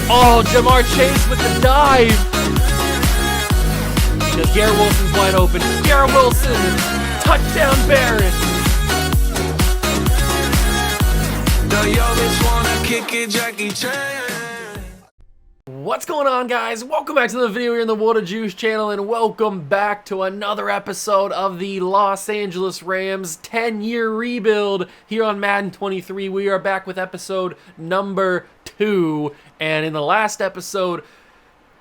Oh, Jamar Chase with the dive. Because Garrett Wilson's wide open. Garrett Wilson, touchdown Barrett. What's going on, guys? Welcome back to the video here in the Water Juice channel, and welcome back to another episode of the Los Angeles Rams 10-year rebuild here on Madden 23. We are back with episode number 2, and in the last episode,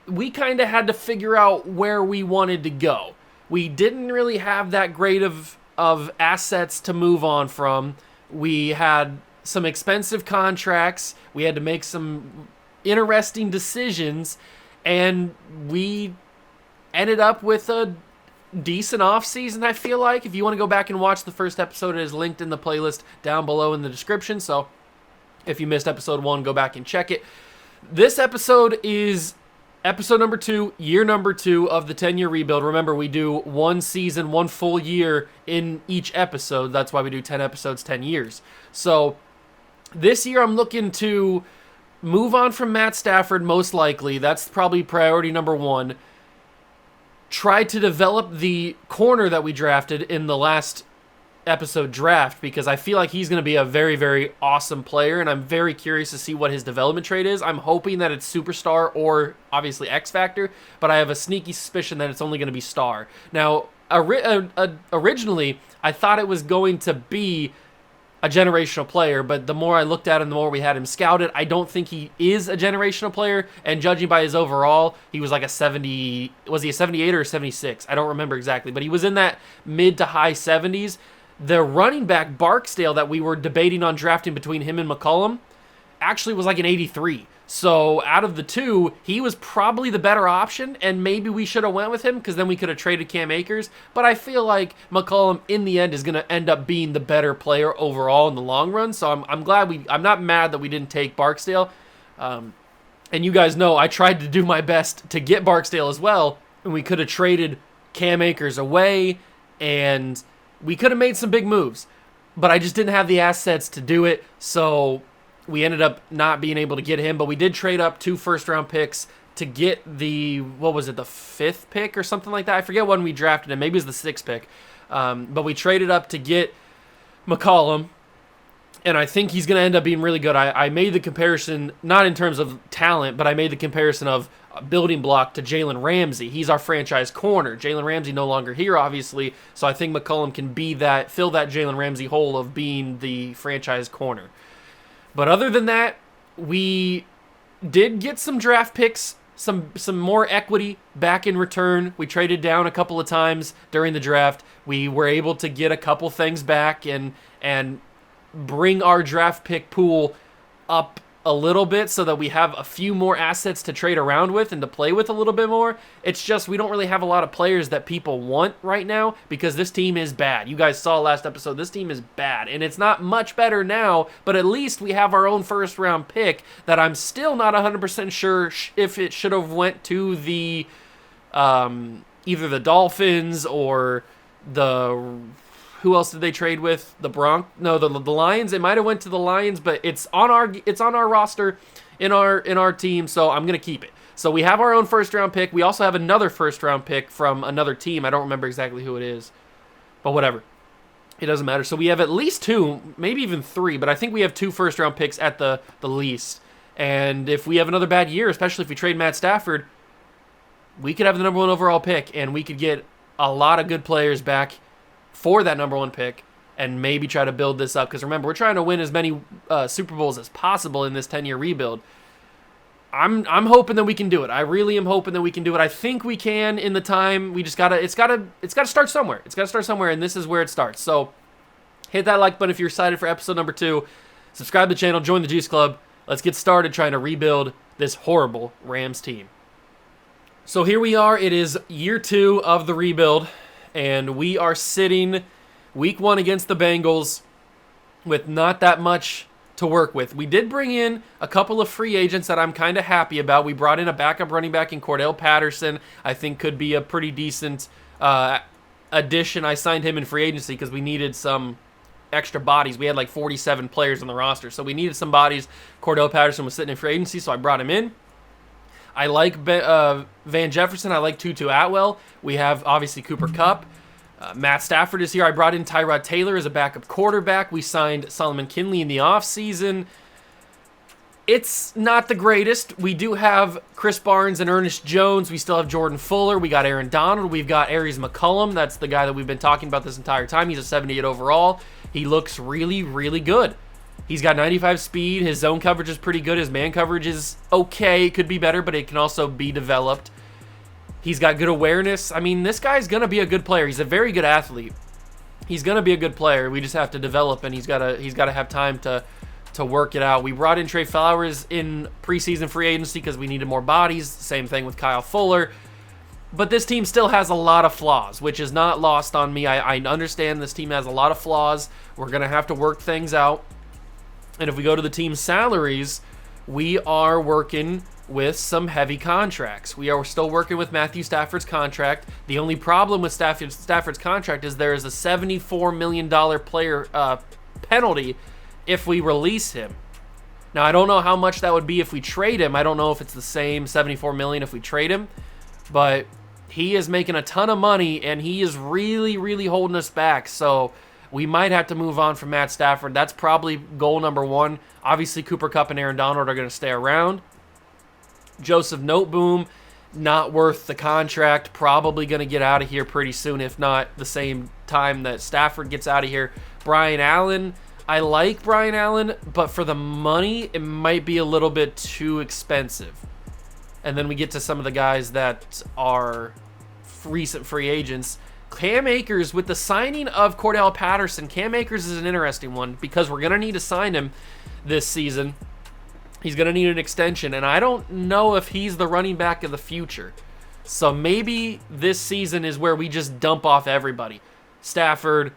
we kind of had to figure out where we wanted to go. We didn't really have that great of assets to move on from. We had some expensive contracts. We had to make some interesting decisions, and we ended up with a decent offseason, I feel like. If you want to go back and watch the first episode, it is linked in the playlist down below in the description, so if you missed episode 1, go back and check it. This episode is episode number 2, year number 2 of the 10-year rebuild. Remember, we do one season, one full year in each episode. That's why we do 10 episodes, 10 years. So this year I'm looking to move on from Matt Stafford, most likely. That's probably priority number 1. Try to develop the corner that we drafted in the last episode draft, because I feel like he's going to be a very, very awesome player, and I'm very curious to see what his development trade is. I'm hoping that it's superstar or obviously X Factor, but I have a sneaky suspicion that it's only going to be star. Now, originally, I thought it was going to be a generational player, but the more I looked at him, the more we had him scouted. I don't think he is a generational player, and judging by his overall, he was like a 70, was he a 78 or a 76? I don't remember exactly, but he was in that mid to high 70s. The running back, Barksdale, that we were debating on drafting between him and McCollum, actually was like an 83. So out of the two, he was probably the better option, and maybe we should have went with him because then we could have traded Cam Akers. But I feel like McCollum in the end is going to end up being the better player overall in the long run. So I'm glad I'm not mad that we didn't take Barksdale. And you guys know I tried to do my best to get Barksdale as well, and we could have traded Cam Akers away, and we could have made some big moves. But I just didn't have the assets to do it, so we ended up not being able to get him, but we did trade up 2 first-round picks to get the, what was it, the 5th pick or something like that? I forget when we drafted him. Maybe it was the 6th pick. But we traded up to get McCollum, and I think he's going to end up being really good. I made the comparison, not in terms of talent, but I made the comparison of a building block to Jalen Ramsey. He's our franchise corner. Jalen Ramsey no longer here, obviously, so I think McCollum can be that, fill that Jalen Ramsey hole of being the franchise corner. But other than that, we did get some draft picks, some more equity back in return. We traded down a couple of times during the draft. We were able to get a couple things back and bring our draft pick pool up a little bit so that we have a few more assets to trade around with and to play with a little bit more. It's just we don't really have a lot of players that people want right now because this team is bad. You guys saw last episode, this team is bad, and it's not much better now, but at least we have our own first round pick that I'm still not 100% sure if it should have went to the either the Dolphins or the, who else did they trade with? The Lions. It might have went to the Lions, but it's on our roster in our team, so I'm gonna keep it. So we have our own first round pick. We also have another first round pick from another team. I don't remember exactly who it is, but whatever. It doesn't matter. So we have at least 2, maybe even 3, but I think we have 2 first round picks at the least. And if we have another bad year, especially if we trade Matt Stafford, we could have the number 1 overall pick, and we could get a lot of good players back for that number 1 pick and maybe try to build this up. Because remember, we're trying to win as many Super Bowls as possible in this 10-year rebuild. I'm hoping that we can do it. I really am hoping that we can do it. I think we can in the time. We just gotta it's gotta start somewhere. It's gotta start somewhere, and this is where it starts. So hit that like button if you're excited for episode number 2. Subscribe to the channel, join the Juice Club. Let's get started trying to rebuild this horrible Rams team. So here we are. It is year 2 of the rebuild, and we are sitting week 1 against the Bengals with not that much to work with. We did bring in a couple of free agents that I'm kind of happy about. We brought in a backup running back in Cordell Patterson. I think could be a pretty decent addition. I signed him in free agency because we needed some extra bodies. We had like 47 players on the roster, so we needed some bodies. Cordell Patterson was sitting in free agency, so I brought him in. I like Van Jefferson. I like Tutu Atwell. We have, obviously, Cooper Kupp. Matt Stafford is here. I brought in Tyrod Taylor as a backup quarterback. We signed Solomon Kinley in the offseason. It's not the greatest. We do have Chris Barnes and Ernest Jones. We still have Jordan Fuller. We got Aaron Donald. We've got Aries McCullum. That's the guy that we've been talking about this entire time. He's a 78 overall. He looks really, really good. He's got 95 speed. His zone coverage is pretty good. His man coverage is okay. It could be better, but it can also be developed. He's got good awareness. I mean, this guy's going to be a good player. He's a very good athlete. He's going to be a good player. We just have to develop, and he's got to have time to work it out. We brought in Trey Flowers in preseason free agency because we needed more bodies. Same thing with Kyle Fuller. But this team still has a lot of flaws, which is not lost on me. I understand this team has a lot of flaws. We're going to have to work things out. And if we go to the team's salaries, we are working with some heavy contracts. We are still working with Matthew Stafford's contract. The only problem with Stafford's contract is there is a $74 million player penalty if we release him. Now, I don't know how much that would be if we trade him. I don't know if it's the same $74 million if we trade him, but he is making a ton of money, and he is really, really holding us back. So we might have to move on from Matt Stafford. That's probably goal number one. Obviously, Cooper Kupp and Aaron Donald are going to stay around. Joseph Noteboom, not worth the contract. Probably going to get out of here pretty soon, if not the same time that Stafford gets out of here. Brian Allen, I like Brian Allen, but for the money, it might be a little bit too expensive. And then we get to some of the guys that are recent free agents. Cam Akers, with the signing of Cordell Patterson, Cam Akers is an interesting one because we're going to need to sign him this season. He's going to need an extension, and I don't know if he's the running back of the future. So maybe this season is where we just dump off everybody. Stafford,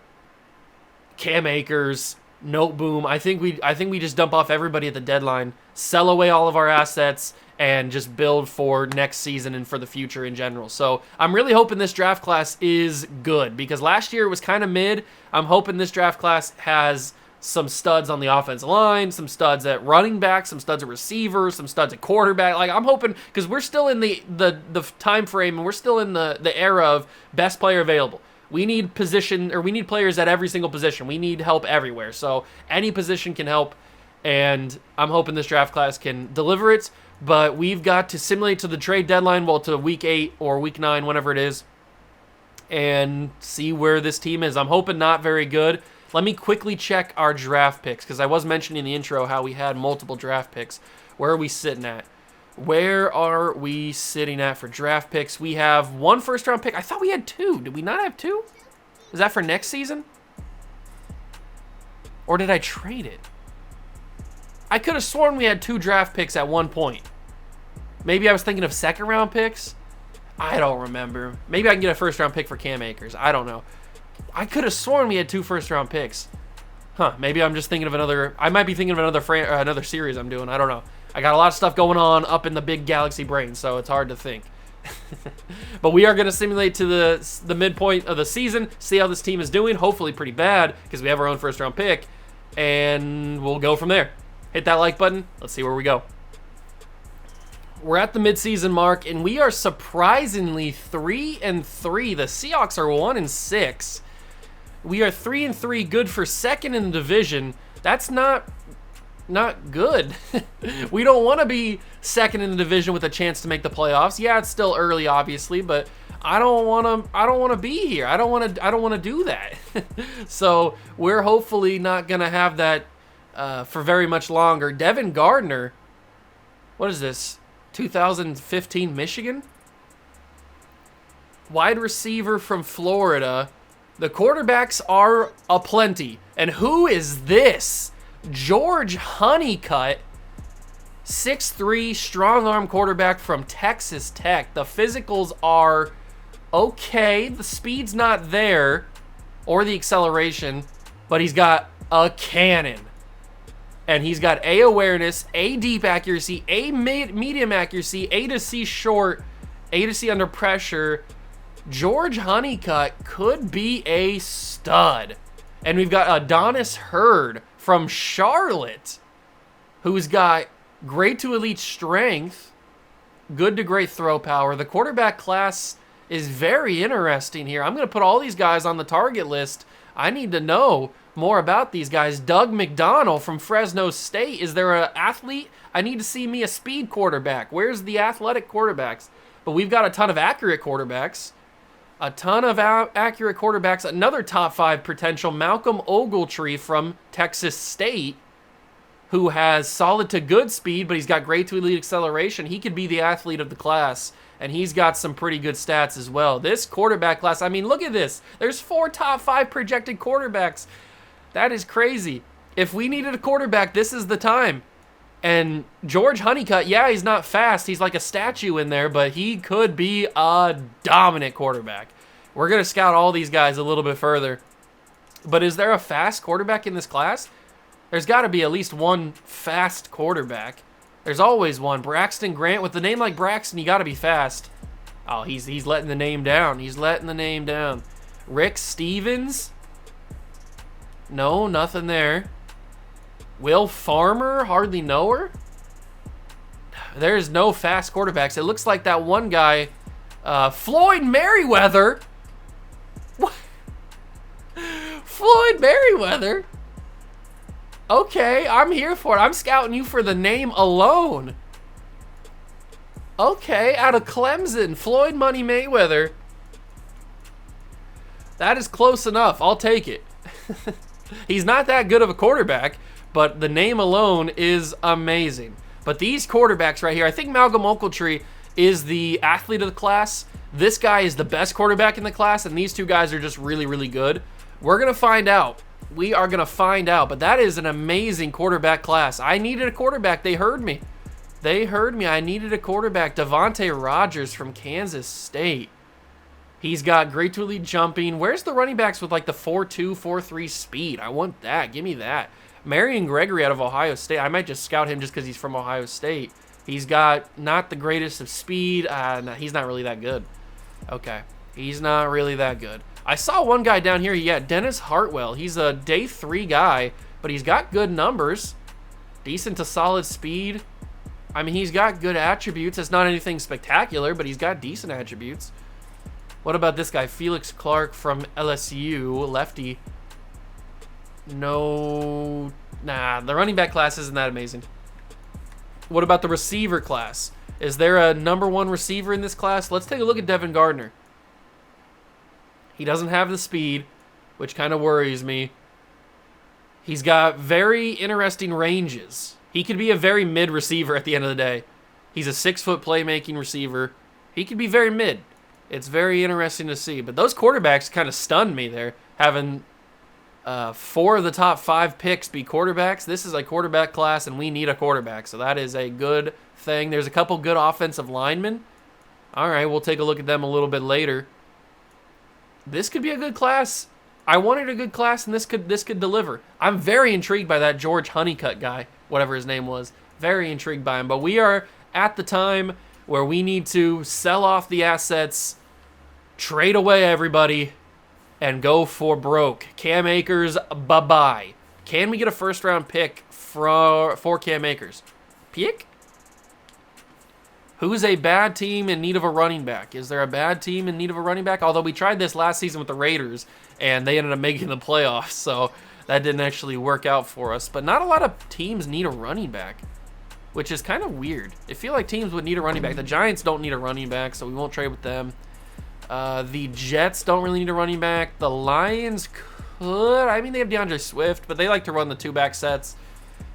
Cam Akers, Noteboom. I think we just dump off everybody at the deadline, sell away all of our assets, and just build for next season and for the future in general. So I'm really hoping this draft class is good because last year it was kind of mid. I'm hoping this draft class has some studs on the offensive line, some studs at running back, some studs at receiver, some studs at quarterback. Like, I'm hoping, because we're still in the time frame and we're still in the era of best player available. We need players at every single position. We need help everywhere. So any position can help, and I'm hoping this draft class can deliver it. But we've got to simulate to the trade deadline, well, to week 8 or week 9, whenever it is, and see where this team is. I'm hoping not very good. Let me quickly check our draft picks, because I was mentioning in the intro how we had multiple draft picks. Where are we sitting at? Where are we sitting at for draft picks? We have 1 first-round pick. I thought we had 2. Did we not have 2? Is that for next season? Or did I trade it? I could have sworn we had 2 draft picks at one point. Maybe I was thinking of second-round picks. I don't remember. Maybe I can get a first-round pick for Cam Akers. I don't know. I could have sworn we had 2 first-round picks. Huh, maybe I'm just thinking of another... I might be thinking of another series I'm doing. I don't know. I got a lot of stuff going on up in the big galaxy brain, so it's hard to think. But we are going to simulate to the midpoint of the season, see how this team is doing. Hopefully pretty bad, because we have our own first-round pick. And we'll go from there. Hit that like button. Let's see where we go. We're at the midseason mark, and we are surprisingly 3-3. The Seahawks are 1-6. We are 3-3, good for second in the division. That's not good. We don't want to be second in the division with a chance to make the playoffs. Yeah, it's still early, obviously, but I don't want to be here. I don't want to do that. So we're hopefully not gonna have that for very much longer. Devin Gardner, what is this? 2015 Michigan? Wide receiver from Florida. The quarterbacks are aplenty. And who is this? George Honeycutt, 6'3", strong-arm quarterback from Texas Tech. The physicals are okay. The speed's not there, or the acceleration, but he's got a cannon. And he's got A, awareness, A, deep accuracy, A, medium accuracy, A to C short, A to C under pressure. George Honeycutt could be a stud. And we've got Adonis Hurd from Charlotte, who's got great to elite strength, good to great throw power. The quarterback class is very interesting here. I'm going to put all these guys on the target list. I need to know more about these guys. Doug McDonald from Fresno State. Is there an athlete? I need to see me a speed quarterback. Where's the athletic quarterbacks? But we've got a ton of accurate quarterbacks. A ton of accurate quarterbacks. Another top 5 potential, Malcolm Ogletree from Texas State, who has solid to good speed, but he's got great to elite acceleration. He could be the athlete of the class, and he's got some pretty good stats as well. This quarterback class, I mean, look at this. There's 4 top 5 projected quarterbacks. That is crazy. If we needed a quarterback, this is the time. And George Honeycutt, yeah, he's not fast. He's like a statue in there, but he could be a dominant quarterback. We're going to scout all these guys a little bit further. But is there a fast quarterback in this class? There's got to be at least one fast quarterback. There's always one. Braxton Grant, with a name like Braxton, you got to be fast. Oh, he's letting the name down. He's letting the name down. Rick Stevens? No, nothing there. Will Farmer? Hardly know her. There's no fast quarterbacks. It looks like that one guy, Floyd Merriweather. What? Floyd Merriweather? Okay, I'm here for it. I'm scouting you for the name alone. Okay, out of Clemson, Floyd Money Mayweather. That is close enough. I'll take it. He's not that good of a quarterback, but the name alone is amazing. But these quarterbacks right here, I think Malcolm Ogletree is the athlete of the class. This guy is the best quarterback in the class, and these two guys are just really, really good. We're going to find out. We are going to find out, but that is an amazing quarterback class. I needed a quarterback. They heard me. They heard me. I needed a quarterback. Devontae Rogers from Kansas State. He's got great to elite jumping. Where's the running backs with like the 4.2, 4.3 speed? I want that. Give me that. Marion Gregory out of Ohio State. I might just scout him just because he's from Ohio State. He's got not the greatest of speed. No, he's not really that good. Okay. He's not really that good. I saw one guy down here. Yeah, Dennis Hartwell. He's a day 3 guy, but he's got good numbers. Decent to solid speed. I mean, he's got good attributes. It's not anything spectacular, but he's got decent attributes. What about this guy? Felix Clark from LSU. Lefty. No. Nah, the running back class isn't that amazing. What about the receiver class? Is there a #1 receiver in this class? Let's take a look at Devin Gardner. He doesn't have the speed, which kind of worries me. He's got very interesting ranges. He could be a very mid receiver at the end of the day. He's a 6-foot playmaking receiver. He could be very mid. It's very interesting to see. But those quarterbacks kind of stunned me there, having 4 of the top 5 picks be quarterbacks. This is a quarterback class, and we need a quarterback, so that is a good thing. There's a couple good offensive linemen. All right, we'll take a look at them a little bit later. This could be a good class. I wanted a good class, and this could deliver. I'm very intrigued by that George Honeycutt guy, whatever his name was. Very intrigued by him. But we are at the time where we need to sell off the assets, trade away everybody, and go for broke. Cam Akers, bye-bye. Can we get a first-round pick for Cam Akers? Pick? Who's a bad team in need of a running back? Is there a bad team in need of a running back? Although we tried this last season with the Raiders, and they ended up making the playoffs, so that didn't actually work out for us. But not a lot of teams need a running back, which is kind of weird. I feel like teams would need a running back. The Giants don't need a running back, so we won't trade with them. The Jets don't really need a running back. The Lions could. I mean, they have DeAndre Swift, but they like to run the 2-back sets.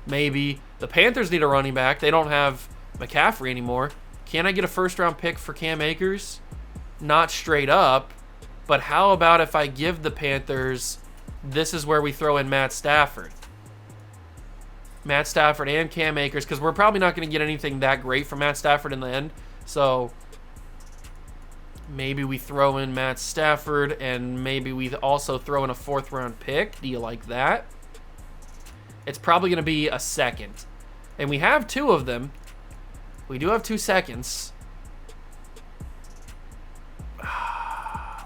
Maybe. The Panthers need a running back. They don't have McCaffrey anymore. Can I get a first-round pick for Cam Akers? Not straight up, but how about if I give the Panthers, this is where we throw in Matt Stafford. Matt Stafford and Cam Akers, because we're probably not going to get anything that great from Matt Stafford in the end. So maybe we throw in Matt Stafford, and maybe we also throw in a 4th-round pick. Do you like that? It's probably going to be a 2nd. And we have 2 of them. We do have 2 seconds.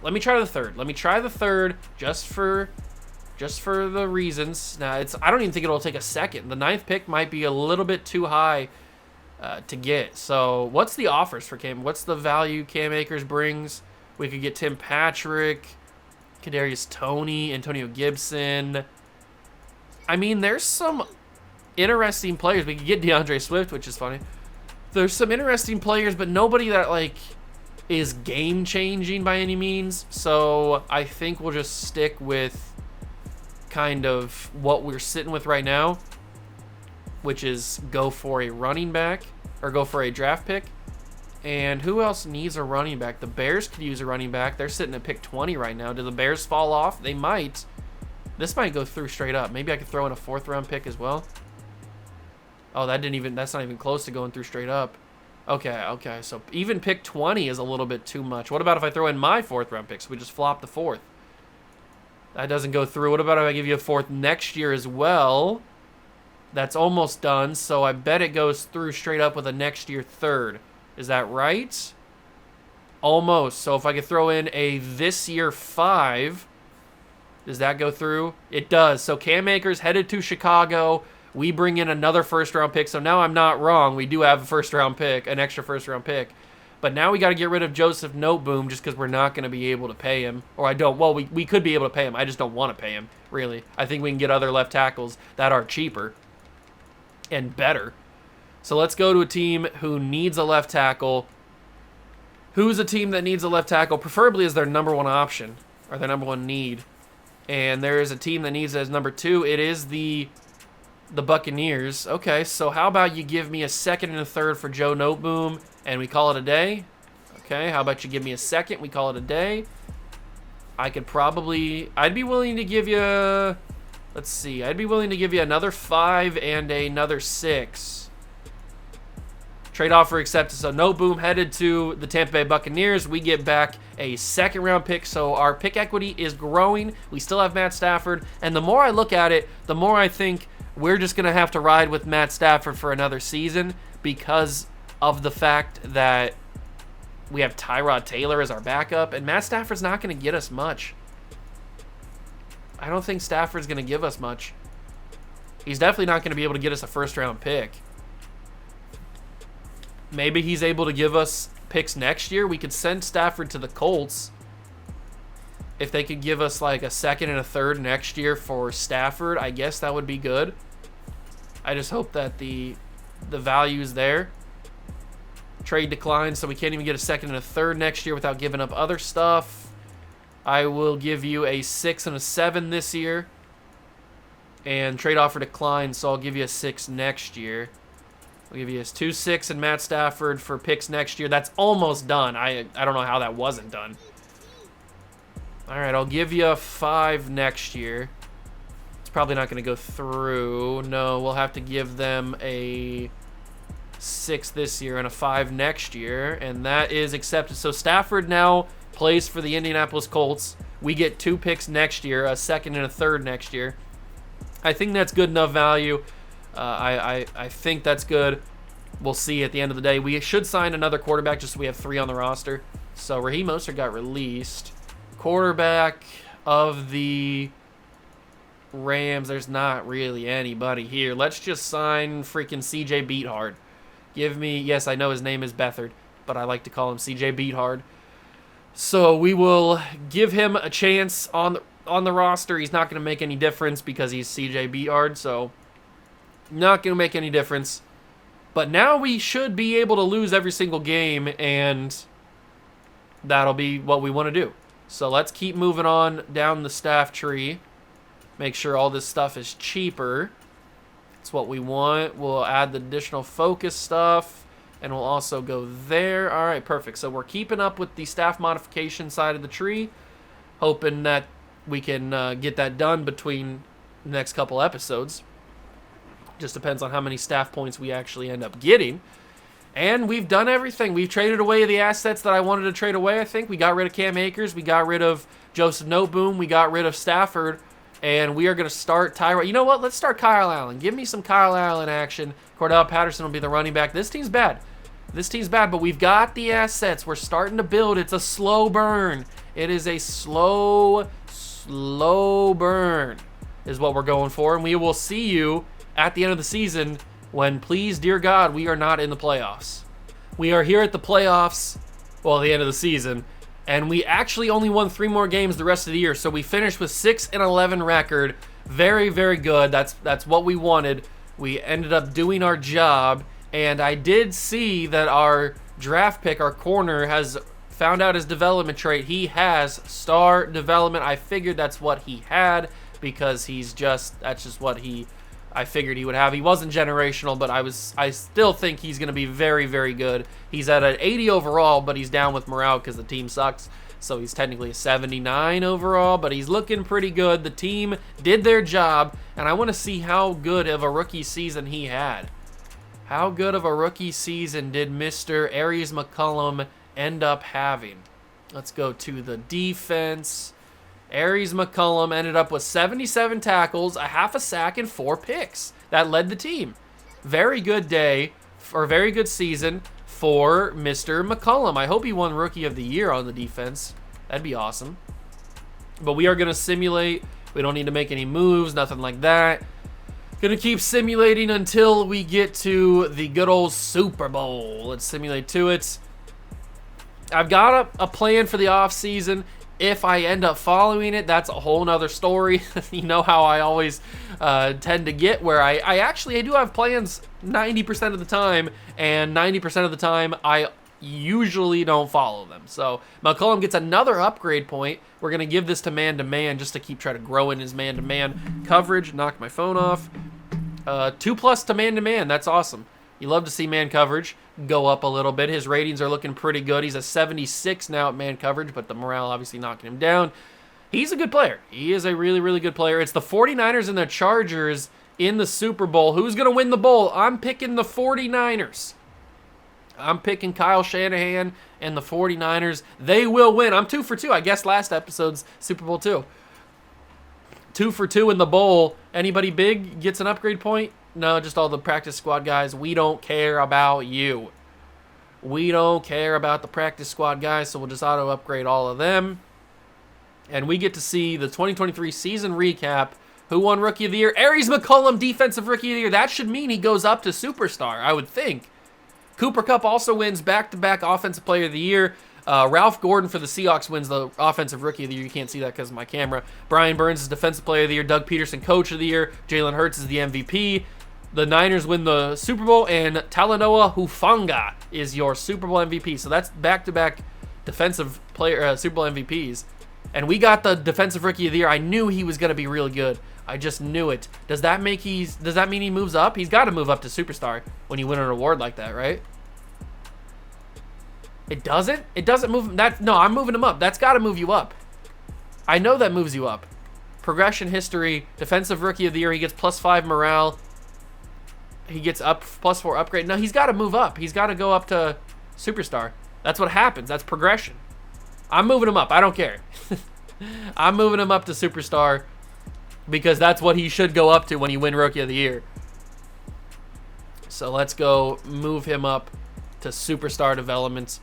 Let me try the 3rd. Let me try the 3rd just for just for the reasons. Now, I don't even think it'll take a second. The 9th pick might be a little bit too high to get. So what's the offers for Cam? What's the value Cam Akers brings? We could get Tim Patrick, Kadarius Toney, Antonio Gibson. I mean, there's some interesting players. We could get DeAndre Swift, which is funny. There's some interesting players, but nobody that, like, is game-changing by any means. So I think we'll just stick with kind of what we're sitting with right now, which is go for a running back or go for a draft pick. And who else needs a running back? The Bears could use a running back. They're sitting at pick 20 right now. Do the Bears fall off? They might. This might go through straight up. Maybe I could throw in a 4th round pick as well. Oh, that's not even close to going through straight up. Okay. So even pick 20 is a little bit too much. What about if I throw in my 4th round pick? So we just flop the 4th. That doesn't go through. What about if I give you a 4th next year as well? That's almost done. So I bet it goes through straight up with a next year 3rd. Is that right? Almost. So if I could throw in a this year 5, does that go through? It does. So Cam Akers headed to Chicago. We bring in another 1st round pick. So now I'm not wrong. We do have a 1st round pick, an extra 1st round pick. But now we got to get rid of Joseph Noteboom just because we're not going to be able to pay him. Or I don't. Well, we could be able to pay him. I just don't want to pay him, really. I think we can get other left tackles that are cheaper and better. So let's go to a team who needs a left tackle. Who's a team that needs a left tackle? Preferably as their number 1 option or their number 1 need. And there is a team that needs it as number 2. It is the Buccaneers. Okay, so how about you give me a 2nd and a 3rd for Joe Noteboom, and we call it a day? Okay, how about you give me a 2nd, we call it a day? I'd be willing to give you, let's see, I'd be willing to give you another 5 and another 6. Trade offer accepted. So Noteboom headed to the Tampa Bay Buccaneers. We get back a 2nd round pick. So our pick equity is growing. We still have Matt Stafford. And the more I look at it, the more I think we're just going to have to ride with Matt Stafford for another season because of the fact that we have Tyrod Taylor as our backup. And Matt Stafford's not going to get us much. I don't think Stafford's going to give us much. He's definitely not going to be able to get us a 1st round pick. Maybe he's able to give us picks next year. We could send Stafford to the Colts. If they could give us like a 2nd and a 3rd next year for Stafford, I guess that would be good. I just hope that the value is there. Trade declined, so we can't even get a 2nd and a 3rd next year without giving up other stuff. I will give you a 6 and a 7 this year. And trade offer declined, so I'll give you a 6 next year. I'll give you his 2-6 and Matt Stafford for picks next year. That's almost done. I don't know how that wasn't done. All right, I'll give you a 5 next year. It's probably not going to go through. No, we'll have to give them a 6 this year and a 5 next year, and that is accepted. So Stafford now plays for the Indianapolis Colts. We get 2 picks next year, a 2nd and a 3rd next year. I think that's good enough value. I think that's good. We'll see at the end of the day. We should sign another quarterback just so we have 3 on the roster. So Raheem Mostert got released. Quarterback of the Rams, there's not really anybody here. Let's just sign freaking CJ Beathard. Give me, yes, I know his name is Beathard, but I like to call him CJ Beathard. So we will give him a chance on the roster. He's not going to make any difference because he's CJ Beathard, so not going to make any difference. But now we should be able to lose every single game, and that'll be what we want to do. So let's keep moving on down the staff tree. Make sure all this stuff is cheaper. That's what we want. We'll add the additional focus stuff, and we'll also go there. All right, perfect. So we're keeping up with the staff modification side of the tree, hoping that we can get that done between the next couple episodes. Just depends on how many staff points we actually end up getting. And we've done everything. We've traded away the assets that I wanted to trade away, I think. We got rid of Cam Akers. We got rid of Joseph Noteboom. We got rid of Stafford. And we are going to start Tyrod. You know what? Let's start Kyle Allen. Give me some Kyle Allen action. Cordell Patterson will be the running back. This team's bad. This team's bad, but we've got the assets. We're starting to build. It's a slow burn. It is a slow burn. is what we're going for. And we will see you at the end of the season when, please, dear God, we are not in the playoffs. We are here at the playoffs, well, the end of the season, and we actually only won 3 more games the rest of the year. So we finished with 6-11 record. Very, very good. That's what we wanted. We ended up doing our job, and I did see that our draft pick, our corner, has found out his development trait. He has star development. I figured that's what he had because that's just what I figured he would have. He wasn't generational, but I still think he's going to be very, very good. He's at an 80 overall, but he's down with morale because the team sucks. So he's technically a 79 overall, but he's looking pretty good. The team did their job, and I want to see how good of a rookie season he had. How good of a rookie season did Mr. Aries McCollum end up having? Let's go to the defense. Aries McCollum ended up with 77 tackles, a half a sack, and 4 picks. That led the team. Very good day, or very good season for Mr. McCollum. I hope he won Rookie of the Year on the defense. That'd be awesome. But we are going to simulate. We don't need to make any moves, nothing like that. Going to keep simulating until we get to the good old Super Bowl. Let's simulate to it. I've got a plan for the offseason. If I end up following it, that's a whole nother story. You know how I always tend to get, where I do have plans 90% of the time, and 90% of the time I usually don't follow them. So McCollum gets another upgrade point. We're going to give this to man-to-man just to keep trying to grow in his man-to-man coverage. Knocked my phone off. 2+ to man-to-man. That's awesome. You love to see man coverage go up a little bit. His ratings are looking pretty good. He's a 76 now at man coverage, but the morale obviously knocking him down. He's a good player. He is a really, really good player. It's the 49ers and the Chargers in the Super Bowl. Who's going to win the bowl? I'm picking the 49ers. I'm picking Kyle Shanahan and the 49ers. They will win. I'm 2 for 2. I guess last episode's Super Bowl 2. 2 for 2 in the bowl. Anybody big gets an upgrade point? No, just all the practice squad guys. We don't care about you. We don't care about the practice squad guys, so we'll just auto-upgrade all of them. And we get to see the 2023 season recap. Who won Rookie of the Year? Aries McCollum, Defensive Rookie of the Year. That should mean he goes up to Superstar, I would think. Cooper Kupp also wins back-to-back Offensive Player of the Year. Ralph Gordon for the Seahawks wins the Offensive Rookie of the Year. You can't see that because of my camera. Brian Burns is Defensive Player of the Year. Doug Peterson, Coach of the Year. Jalen Hurts is the MVP. The Niners win the Super Bowl, and Talanoa Hufanga is your Super Bowl MVP. So that's back-to-back defensive player Super Bowl MVPs. And we got the Defensive Rookie of the Year. I knew he was going to be really good. I just knew it. Does that mean he moves up? He's got to move up to Superstar when you win an award like that, right? It doesn't? It doesn't move him. No, I'm moving him up. That's got to move you up. I know that moves you up. Progression history, Defensive Rookie of the Year. He gets +5 morale. He gets up +4 upgrade. No, he's got to move up. He's got to go up to Superstar. That's what happens. That's progression. I'm moving him up. I don't care. I'm moving him up to Superstar because that's what he should go up to when you win Rookie of the Year. So let's go move him up to Superstar development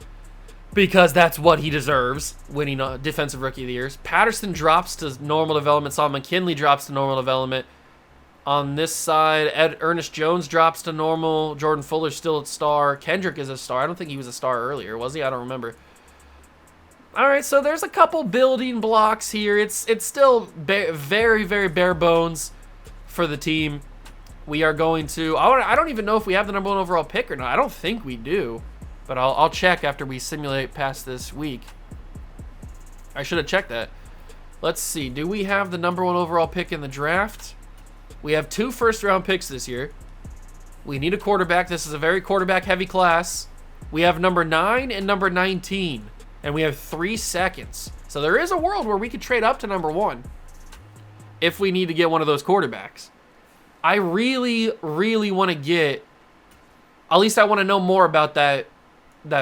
because that's what he deserves, winning Defensive Rookie of the Year. Patterson drops to normal development. Saul McKinley drops to normal development. On this side, Ernest Jones drops to normal. Jordan Fuller's still at star. Kendrick is a star. I don't think he was a star earlier, was he? I don't remember. All right, so there's a couple building blocks here. It's still very, very bare bones for the team. We are going to... I don't even know if we have the #1 overall pick or not. I don't think we do, but I'll check after we simulate past this week. I should have checked that. Let's see. Do we have the #1 overall pick in the draft? We have 2 first-round picks this year. We need a quarterback. This is a very quarterback-heavy class. We have number 9 and number 19, and we have 3 seconds. So there is a world where we could trade up to #1 if we need to get one of those quarterbacks. I really, really want to get... At least I want to know more about that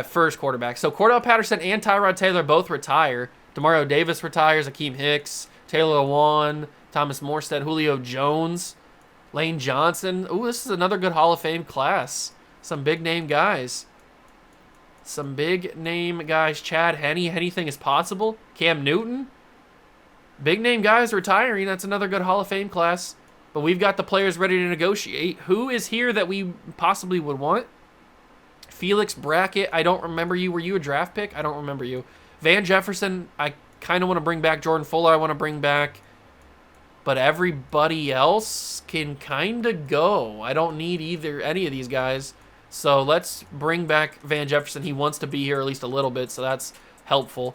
first quarterback. So Cordell Patterson and Tyrod Taylor both retire. Demario Davis retires. Akeem Hicks, Taylor Lewan, Thomas Morstead, Julio Jones, Lane Johnson. Ooh, this is another good Hall of Fame class. Some big-name guys. Some big-name guys. Chad Henne. Anything is possible. Cam Newton. Big name guys retiring. That's another good Hall of Fame class. But we've got the players ready to negotiate. Who is here that we possibly would want? Felix Brackett. I don't remember you. Were you a draft pick? I don't remember you. Van Jefferson. I kind of want to bring back. Jordan Fuller I want to bring back. But everybody else can kind of go. I don't need any of these guys. So let's bring back Van Jefferson. He wants to be here at least a little bit, so that's helpful.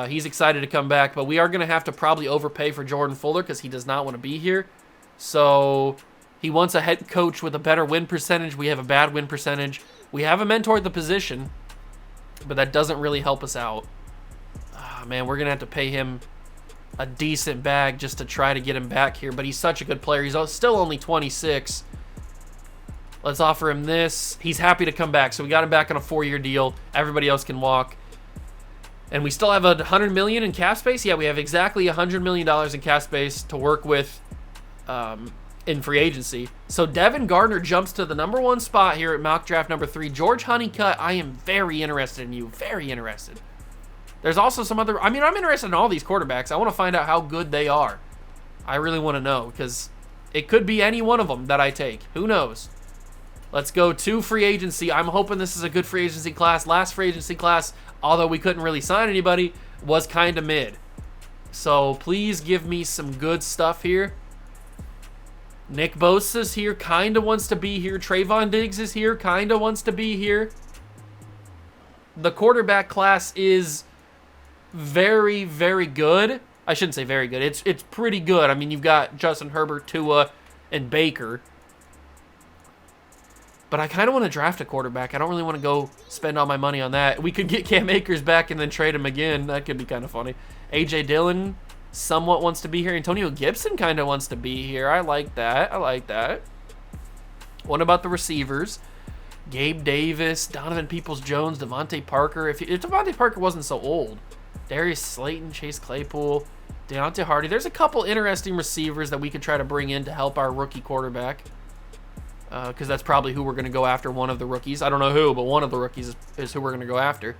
He's excited to come back, but we are going to have to probably overpay for Jordan Fuller because he does not want to be here. So he wants a head coach with a better win percentage. We have a bad win percentage. We have a mentor at the position, but that doesn't really help us out. Man, we're going to have to pay him a decent bag just to try to get him back here, but he's such a good player. He's still only 26. Let's offer him this. He's happy to come back, so we got him back on a 4-year deal. Everybody else can walk. And we still have $100 million in cap space. Yeah, we have exactly $100 million in cap space to work with in free agency. So Devin Gardner jumps to the #1 spot here at mock draft number 3. George Honeycutt, I am very interested in you. Very interested. There's also some other... I mean, I'm interested in all these quarterbacks. I want to find out how good they are. I really want to know, because it could be any one of them that I take. Who knows? Let's go to free agency. I'm hoping this is a good free agency class. Last free agency class, although we couldn't really sign anybody, was kind of mid. So please give me some good stuff here. Nick Bosa's here, kind of wants to be here. Trayvon Diggs is here, kind of wants to be here. The quarterback class is very, very good. I shouldn't say very good. It's pretty good. I mean, you've got Justin Herbert, Tua, and Baker. But I kind of want to draft a quarterback. I don't really want to go spend all my money on that. We could get Cam Akers back and then trade him again. That could be kind of funny. A.J. Dillon somewhat wants to be here. Antonio Gibson kind of wants to be here. I like that. I like that. What about the receivers? Gabe Davis, Donovan Peoples-Jones, Devontae Parker. If Devontae Parker wasn't so old. Darius Slayton, Chase Claypool, Deontay Hardy. There's a couple interesting receivers that we could try to bring in to help our rookie quarterback. Because that's probably who we're going to go after, one of the rookies. I don't know who, but one of the rookies is who we're going to go after.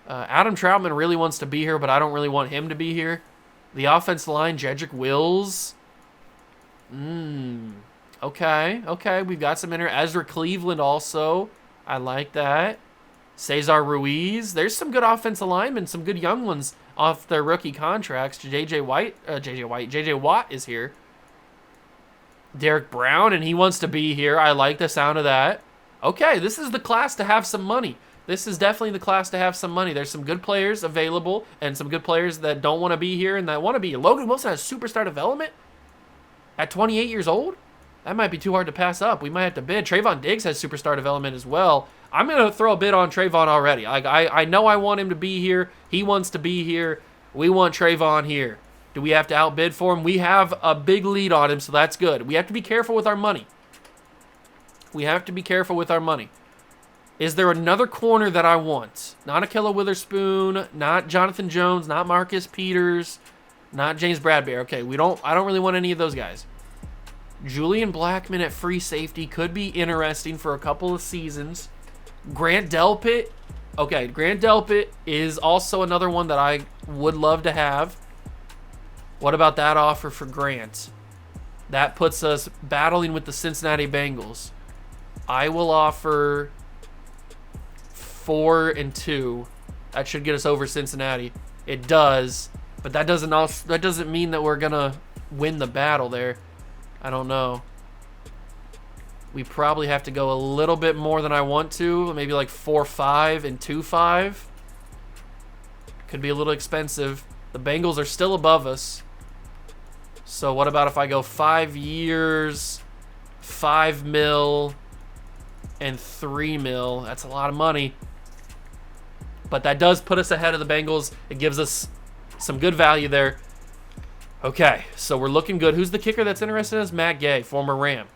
Adam Troutman really wants to be here, but I don't really want him to be here. The offensive line, Jedrick Wills. Okay. We've got some Ezra Cleveland also. I like that. Cesar Ruiz. There's some good offensive linemen, some good young ones off their rookie contracts. JJ Watt is here. Derek Brown, and he wants to be here. I like the sound of that. Okay, this is the class to have some money. This is definitely the class to have some money. There's some good players available and some good players that don't want to be here and that want to be here. Logan Wilson has superstar development at 28 years old. That might be too hard to pass up. We might have to bid. Trayvon Diggs has superstar development as well. I'm going to throw a bid on Trayvon already. I know I want him to be here. He wants to be here. We want Trayvon here. Do we have to outbid for him? We have a big lead on him, so that's good. We have to be careful with our money. Is there another corner that I want? Not Ahkello Witherspoon, not Jonathan Jones, not Marcus Peters, not James Bradbury. Okay, I don't really want any of those guys. Julian Blackmon at free safety could be interesting for a couple of seasons. Grant Delpit. Okay, Grant Delpit is also another one that I would love to have. What about that offer for Grant? That puts us battling with the Cincinnati Bengals. I will offer 4 and 2. That should get us over Cincinnati. It does, but that doesn't mean that we're gonna win the battle there. I don't know. We probably have to go a little bit more than I want to. Maybe like 4-5 and 2-5. Could be a little expensive. The Bengals are still above us. So what about if I go 5 years, $5 million, and $3 million? That's a lot of money. But that does put us ahead of the Bengals. It gives us some good value there. Okay, so we're looking good. Who's the kicker that's interested in us? Matt Gay, former Ram.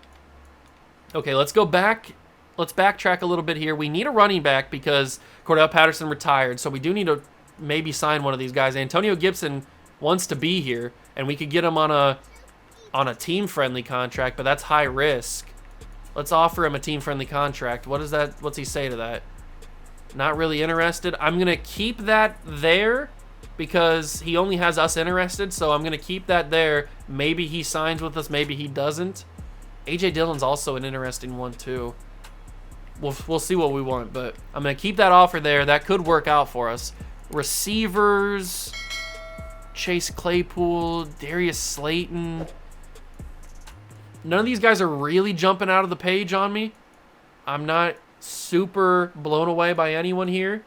Okay, let's go back. Let's backtrack a little bit here. We need a running back because Cordell Patterson retired, so we do need to maybe sign one of these guys. Antonio Gibson wants to be here, and we could get him on a team-friendly contract, but that's high risk. Let's offer him a team-friendly contract. What's he say to that? Not really interested. I'm going to keep that there because he only has us interested, so I'm going to keep that there. Maybe he signs with us, maybe he doesn't. A.J. Dillon's also an interesting one, too. We'll see what we want, but I'm going to keep that offer there. That could work out for us. Receivers, Chase Claypool, Darius Slayton. None of these guys are really jumping out of the page on me. I'm not super blown away by anyone here,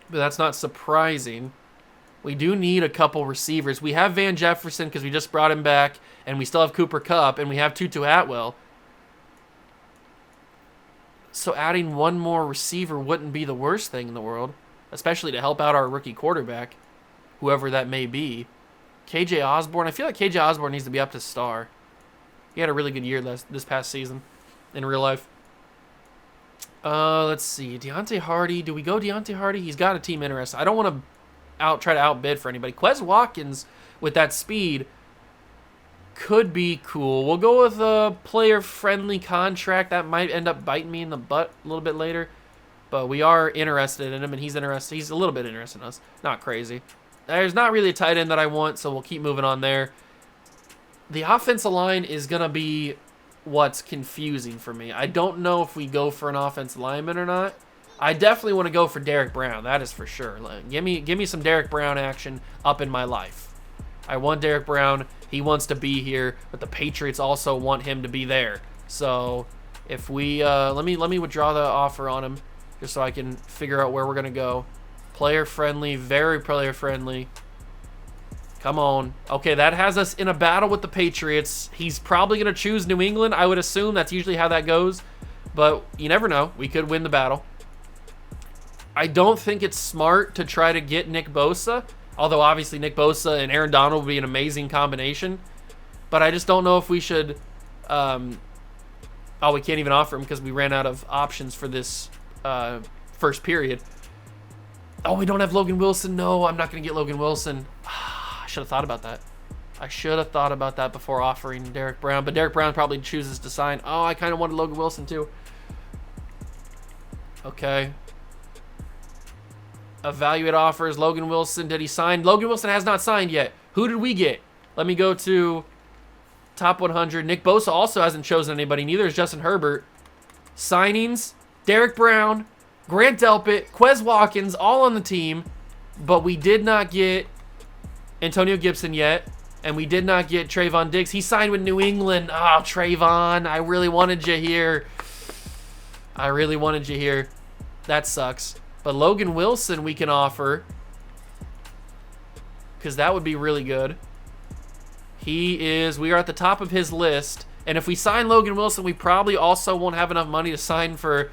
but that's not surprising. We do need a couple receivers. We have Van Jefferson because we just brought him back, and we still have Cooper Kupp, and we have Tutu Atwell. So adding one more receiver wouldn't be the worst thing in the world, especially to help out our rookie quarterback, whoever that may be. KJ Osborne. I feel like KJ Osborne needs to be up to star. He had a really good year this past season in real life. Let's see. Deontay Hardy. Do we go Deontay Hardy? He's got a team interest. I don't want to try to outbid for anybody. Quez Watkins with that speed could be cool. We'll go with a player-friendly contract. That might end up biting me in the butt a little bit later. But we are interested in him, and he's interested. He's a little bit interested in us. Not crazy. There's not really a tight end that I want, so we'll keep moving on there. The offensive line is going to be what's confusing for me. I don't know if we go for an offensive lineman or not. I definitely want to go for Derrick Brown. That is for sure. Like, give me some Derrick Brown action up in my life. I want Derrick Brown. He wants to be here, but the Patriots also want him to be there. So if we let me withdraw the offer on him just so I can figure out where we're gonna go. Player friendly, very player friendly. Come on. Okay, that has us in a battle with the Patriots. He's probably going to choose New England. I would assume that's usually how that goes. But you never know. We could win the battle. I don't think it's smart to try to get Nick Bosa. Although, obviously, Nick Bosa and Aaron Donald would be an amazing combination. But I just don't know if we should... we can't even offer him because we ran out of options for this first period. Oh, we don't have Logan Wilson. No, I'm not going to get Logan Wilson. I should have thought about that. I should have thought about that before offering Derrick Brown. But Derrick Brown probably chooses to sign. Oh, I kind of wanted Logan Wilson too. Okay. Evaluate offers. Logan Wilson. Did he sign? Logan Wilson has not signed yet. Who did we get? Let me go to top 100. Nick Bosa also hasn't chosen anybody. Neither is Justin Herbert. Signings. Derrick Brown. Grant Delpit. Quez Watkins. All on the team. But we did not get Antonio Gibson yet, and we did not get Trayvon Diggs. He signed with New England. Oh, Trayvon, I really wanted you here. I really wanted you here. That sucks. But Logan Wilson we can offer, because that would be really good. We are at the top of his list, and if we sign Logan Wilson, we probably also won't have enough money to sign for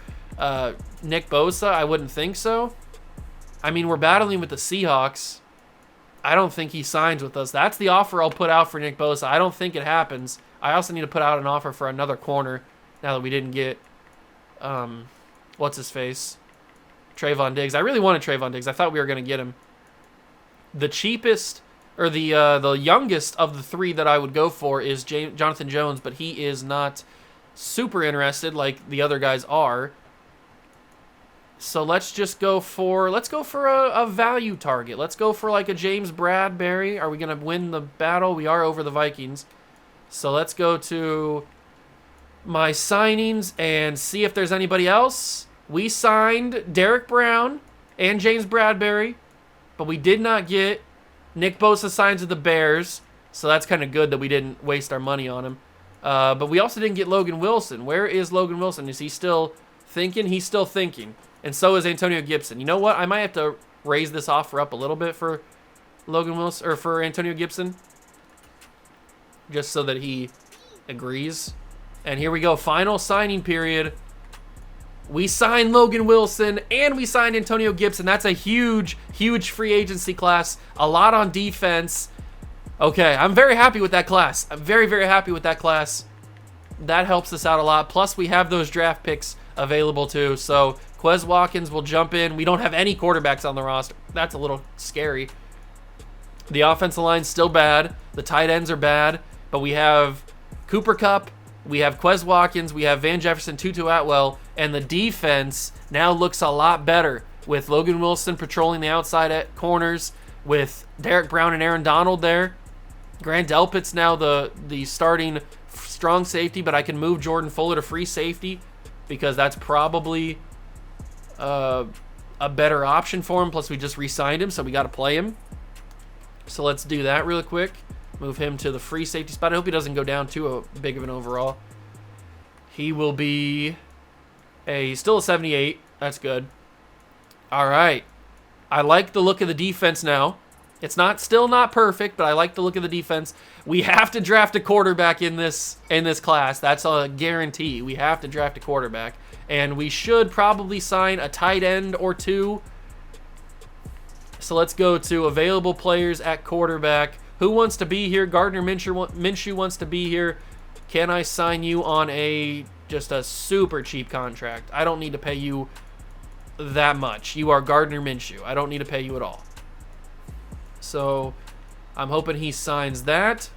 Nick Bosa. I wouldn't think so. I mean, we're battling with the Seahawks. I don't think he signs with us. That's the offer I'll put out for Nick Bosa. I don't think it happens. I also need to put out an offer for another corner now that we didn't get, what's his face? Trayvon Diggs. I really wanted Trayvon Diggs. I thought we were going to get him. The cheapest, or the youngest of the three that I would go for is Jonathan Jones, but he is not super interested like the other guys are. So let's go for a value target. Let's go for like a James Bradberry. Are we going to win the battle? We are over the Vikings. So let's go to my signings and see if there's anybody else. We signed Derrick Brown and James Bradberry, but we did not get Nick Bosa signed to the Bears. So that's kind of good that we didn't waste our money on him. But we also didn't get Logan Wilson. Where is Logan Wilson? Is he still thinking? He's still thinking. And so is Antonio Gibson. You know what? I might have to raise this offer up a little bit for Logan Wilson, or for Antonio Gibson, just so that he agrees. And here we go. Final signing period. We signed Logan Wilson and we signed Antonio Gibson. That's a huge, huge free agency class. A lot on defense. Okay, I'm very happy with that class. I'm very, very happy with that class. That helps us out a lot. Plus, we have those draft picks available too. So Quez Watkins will jump in. We don't have any quarterbacks on the roster. That's a little scary. The offensive line's still bad. The tight ends are bad. But we have Cooper Kupp. We have Quez Watkins. We have Van Jefferson, Tutu Atwell. And the defense now looks a lot better. with Logan Wilson patrolling the outside at corners, with Derek Brown and Aaron Donald there. Grant Delpit's now the starting strong safety, but I can move Jordan Fuller to free safety because that's probably a better option for him. Plus, we just re-signed him, so we got to play him. So let's do that real quick. Move him to the free safety spot. I hope he doesn't go down too big of an overall. He will be he's still a 78. That's good. All right. I like the look of the defense now. It's still not perfect, but I like the look of the defense. We have to draft a quarterback in this class. That's a guarantee. We have to draft a quarterback. And we should probably sign a tight end or two. So let's go to available players at quarterback. Who wants to be here? Gardner Minshew wants to be here. Can I sign you on just a super cheap contract? I don't need to pay you that much. You are Gardner Minshew. I don't need to pay you at all. So I'm hoping he signs that.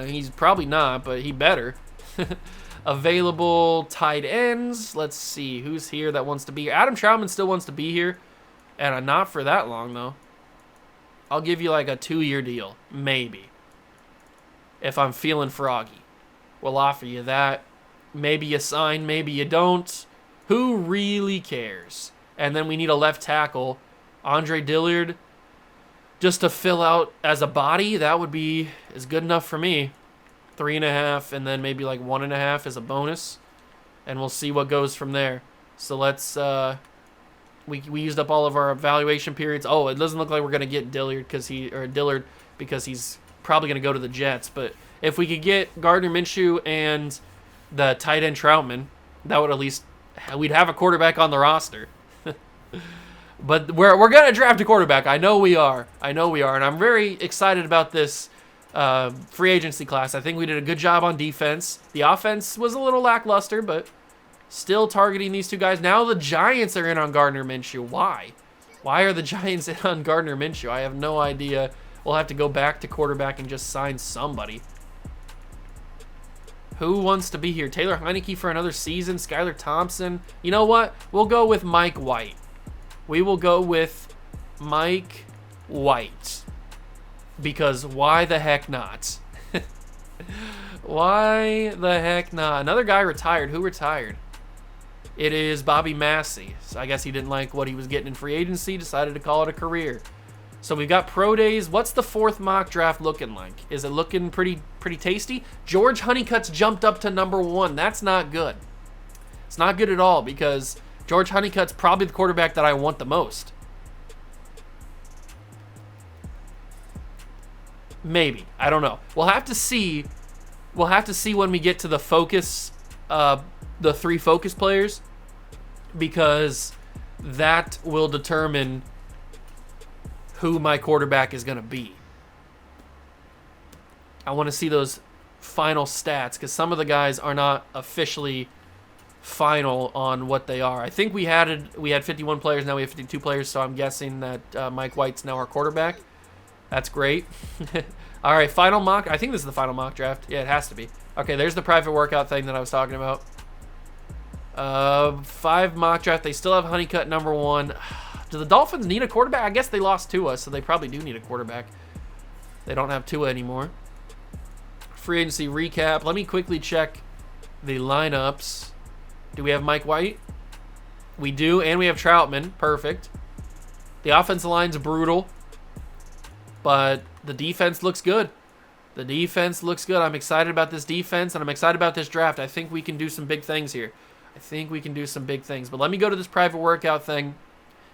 He's probably not, but he better. Available tight ends. Let's see who's here that wants to be here. Adam Troutman still wants to be here, and not for that long though. I'll give you like a 2-year deal, maybe. If I'm feeling froggy, we'll offer you that. Maybe you sign, maybe you don't. Who really cares? And then we need a left tackle, Andre Dillard. Just to fill out as a body, that would be is good enough for me. 3.5, and then maybe like 1.5 as a bonus, and we'll see what goes from there. So let's we used up all of our evaluation periods. Oh, it doesn't look like we're gonna get Dillard because he's probably gonna go to the Jets. But if we could get Gardner Minshew and the tight end Troutman, that would at least we'd have a quarterback on the roster. But we're gonna draft a quarterback. I know we are, and I'm very excited about this free agency class. I think we did a good job on defense. The offense was a little lackluster, but still targeting these two guys. Now the Giants are in on Gardner Minshew. Why? Why are the Giants in on Gardner Minshew? I have no idea. We'll have to go back to quarterback and just sign somebody. Who wants to be here? Taylor Heineke for another season? Skylar Thompson? You know what? We'll go with Mike White. We will go with Mike White. Because why the heck not? Why the heck not? Another guy retired. Who retired? It is Bobby Massey. So I guess he didn't like what he was getting in free agency, decided to call it a career. So we've got pro days. What's the 4th mock draft looking like? Is it looking pretty tasty? George Honeycutt's jumped up to number 1. That's not good. It's not good at all because George Honeycutt's probably the quarterback that I want the most. Maybe. I don't know. We'll have to see. We'll have to see when we get to the focus, the 3 focus players, because that will determine who my quarterback is going to be. I want to see those final stats because some of the guys are not officially final on what they are. I think we had 51 players, now we have 52 players, so I'm guessing that Mike White's now our quarterback. That's great. All right, final mock. I think this is the final mock draft. Yeah, it has to be. Okay, there's the private workout thing that I was talking about. 5 mock draft. They still have Honeycutt number 1. Do the Dolphins need a quarterback? I guess they lost Tua, so they probably do need a quarterback. They don't have Tua anymore. Free agency recap. Let me quickly check the lineups. Do we have Mike White? We do, and we have Troutman. Perfect. The offensive line's brutal, but the defense looks good. The defense looks good. I'm excited about this defense, and I'm excited about this draft. I think we can do some big things here. But let me go to this private workout thing.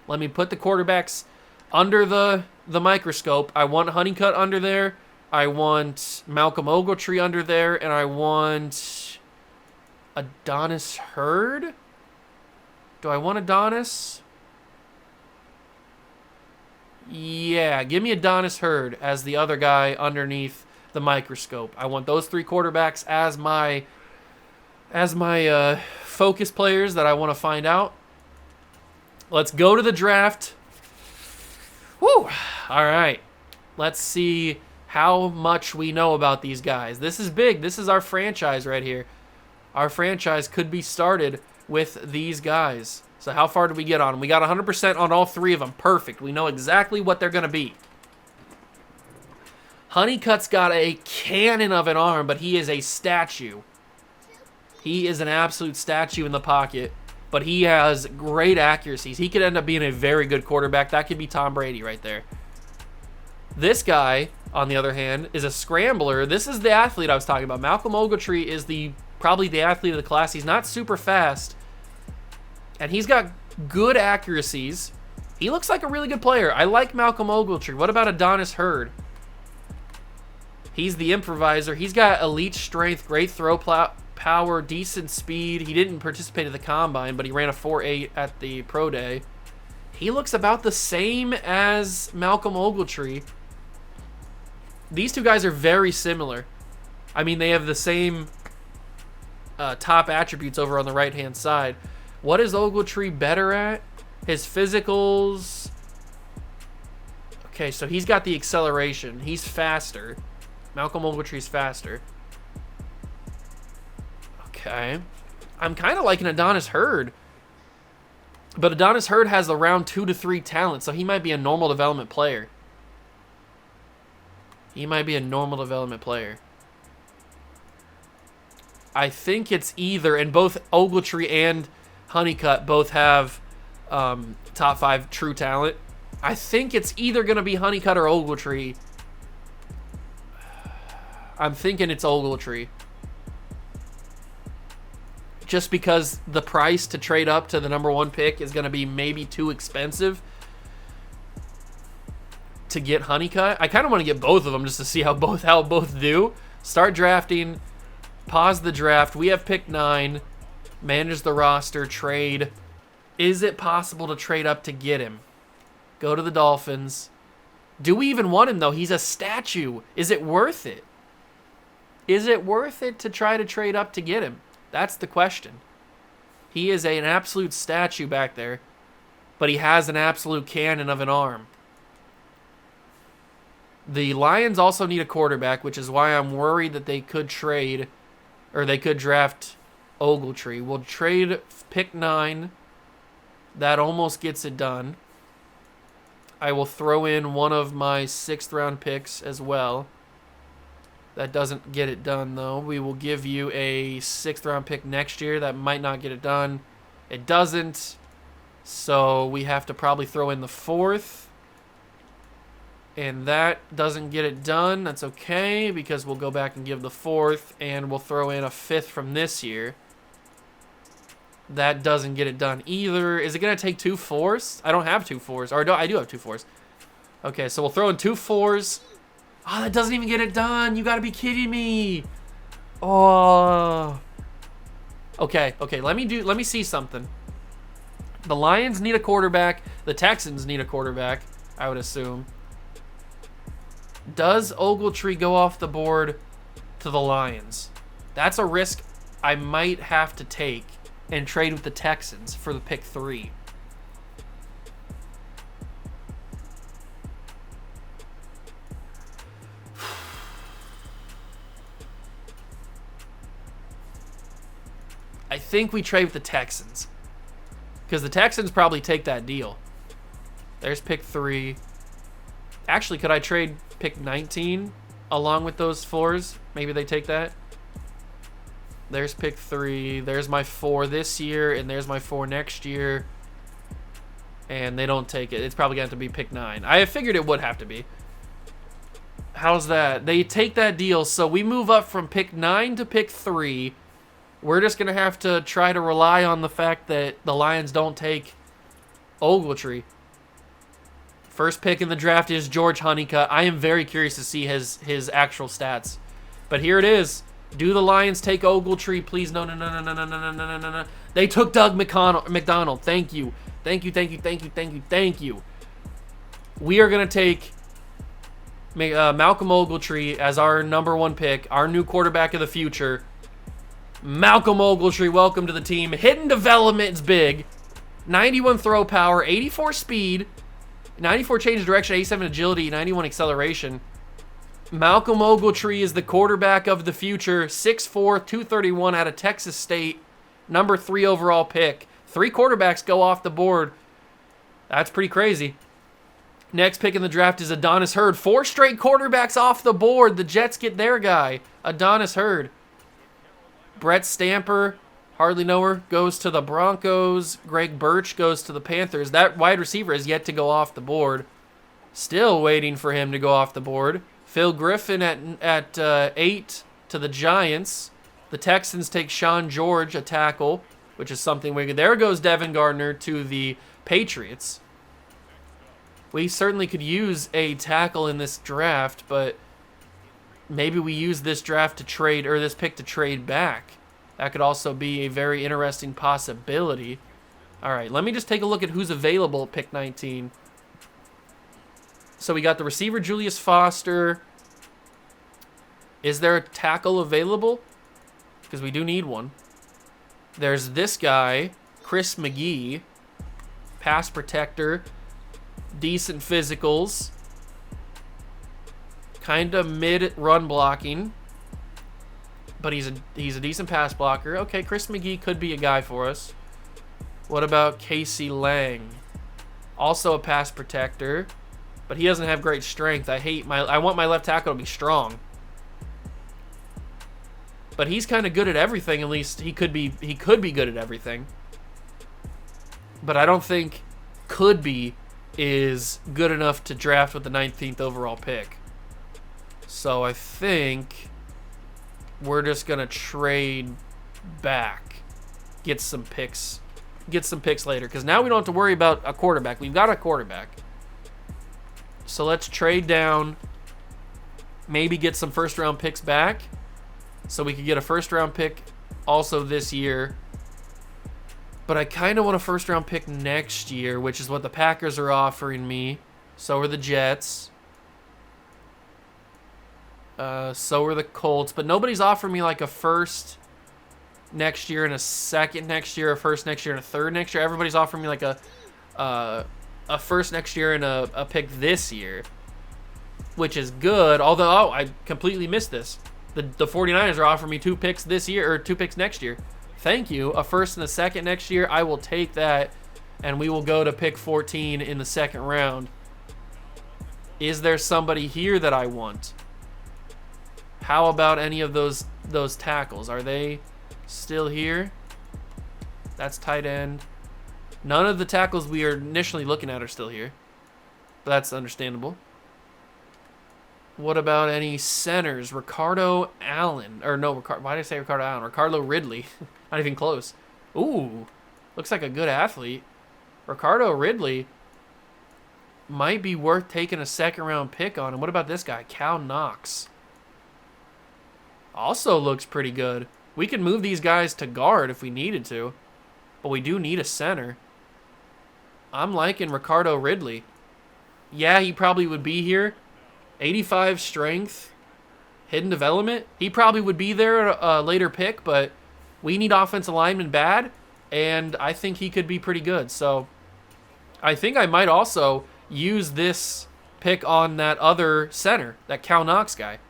Let me put the quarterbacks under the microscope. I want Honeycutt under there. I want Malcolm Ogletree under there, and I want Adonis Hurd. Do I want Adonis? Yeah, give me Adonis Hurd as the other guy underneath the microscope. I want those 3 quarterbacks as my focus players that I want to find out. Let's go to the draft. Woo! All right. Let's see how much we know about these guys. This is big. This is our franchise right here. Our franchise could be started with these guys. So how far did we get on them? We got 100% on all 3 of them. Perfect. We know exactly what they're going to be. Honeycutt's got a cannon of an arm, but he is a statue. He is an absolute statue in the pocket, but he has great accuracies. He could end up being a very good quarterback. That could be Tom Brady right there. This guy, on the other hand, is a scrambler. This is the athlete I was talking about. Malcolm Ogletree is probably the athlete of the class. He's not super fast, and he's got good accuracies. He looks like a really good player. I like Malcolm Ogletree. What about Adonis Hurd? He's the improviser. He's got elite strength, great throw power, decent speed. He didn't participate in the combine, but he ran a 4.8 at the pro day. He looks about the same as Malcolm Ogletree. These 2 guys are very similar. I mean, they have the same top attributes over on the right-hand side. What is Ogletree better at? His physicals. Okay, so he's got the acceleration. He's faster. Malcolm Ogletree's faster. Okay. I'm kind of liking Adonis Hurd. But Adonis Hurd has around 2 to 3 talent, so he might be a normal development player. He might be a normal development player. I think it's either, and both Ogletree and Honeycutt both have top 5 true talent. I think it's either going to be Honeycutt or Ogletree. I'm thinking it's Ogletree. Just because the price to trade up to the #1 pick is going to be maybe too expensive to get Honeycutt. I kind of want to get both of them just to see how both do. Start drafting. Pause the draft. We have pick 9. Manage the roster. Trade. Is it possible to trade up to get him? Go to the Dolphins. Do we even want him, though? He's a statue. Is it worth it? Is it worth it to try to trade up to get him? That's the question. He is an absolute statue back there, but he has an absolute cannon of an arm. The Lions also need a quarterback, which is why I'm worried that they could trade, or they could draft Ogletree. We'll trade pick 9. That almost gets it done. I will throw in one of my 6th round picks as well. That doesn't get it done, though. We will give you a 6th round pick next year. That might not get it done. It doesn't. So we have to probably throw in the 4th. And that doesn't get it done. That's okay, because we'll go back and give the 4th, and we'll throw in a 5th from this year. That doesn't get it done either. Is it going to take 2 4s? I don't have 2 4s. Or no, I do have 2 4s. Okay, so we'll throw in 2 4s. Oh, that doesn't even get it done. You got to be kidding me. Oh. Okay, let me see something. The Lions need a quarterback. The Texans need a quarterback, I would assume. Does Ogletree go off the board to the Lions? That's a risk I might have to take and trade with the Texans for the pick 3. I think we trade with the Texans, because the Texans probably take that deal. There's pick 3. Actually, could I trade pick 19 along with those 4s? Maybe they take that. There's pick 3. There's my 4 this year, and there's my 4 next year. And they don't take it. It's probably going to have to be pick 9. I figured it would have to be. How's that? They take that deal, so we move up from pick 9 to pick 3. We're just going to have to try to rely on the fact that the Lions don't take Ogletree. First pick in the draft is George Honeycutt. I am very curious to see his actual stats. But here it is. Do the Lions take Ogletree? Please, no. They took Doug McDonald. Thank you. Thank you. We are going to take Malcolm Ogletree as our #1 pick, our new quarterback of the future. Malcolm Ogletree, welcome to the team. Hidden development is big. 91 throw power, 84 speed, 94 change of direction, 87 agility, 91 acceleration. Malcolm Ogletree is the quarterback of the future. 6'4", 231 out of Texas State. #3 overall pick. 3 quarterbacks go off the board. That's pretty crazy. Next pick in the draft is Adonis Hurd. 4 straight quarterbacks off the board. The Jets get their guy, Adonis Hurd. Brett Stamper, hardly know her, goes to the Broncos. Greg Birch goes to the Panthers. That wide receiver is yet to go off the board. Still waiting for him to go off the board. Phil Griffin at 8 to the Giants. The Texans take Sean George, a tackle, which is something we could. There goes Devin Gardner to the Patriots. We certainly could use a tackle in this draft, but maybe we use this draft to trade, or this pick to trade back. That could also be a very interesting possibility. All right, let me just take a look at who's available at pick 19. So we got the receiver, Julius Foster. Is there a tackle available? Because we do need one. There's this guy, Chris McGee, pass protector, decent physicals, kind of mid run blocking, but he's a decent pass blocker. Okay, Chris McGee could be a guy for us. What about Casey Lang? Also a pass protector, but he doesn't have great strength. I want my left tackle to be strong. But he's kind of good at everything. At least he could be good at everything. But I don't think could be is good enough to draft with the 19th overall pick. So I think we're just gonna trade back, get some picks later, because now we don't have to worry about a quarterback. We've got a quarterback. So let's trade down, maybe get some first round picks back, so we could get a first round pick also this year. But I kind of want a first round pick next year, which is what the Packers are offering me. So are the Jets. So are the Colts. But nobody's offering me like a first next year and a second next year, a first next year and a third next year. Everybody's offering me like a first next year and a pick this year, which is good. Although, I completely missed this. The 49ers are offering me 2 picks this year, or 2 picks next year. Thank you. A first and a second next year. I will take that, and we will go to pick 14 in the second round. Is there somebody here that I want? How about any of those tackles? Are they still here? That's tight end. None of the tackles we are initially looking at are still here, but that's understandable. What about any centers? Ricardo Allen. Or no, why did I say Ricardo Allen? Ricardo Ridley. Not even close. Ooh, looks like a good athlete. Ricardo Ridley might be worth taking a second round pick on. And what about this guy, Cal Knox? Also looks pretty good. We could move these guys to guard if we needed to, but we do need a center. I'm liking Ricardo Ridley. Yeah, he probably would be here. 85 strength, hidden development. He probably would be there at a later pick, but we need offensive linemen bad, and I think he could be pretty good. So I think I might also use this pick on that other center, that Cal Knox guy.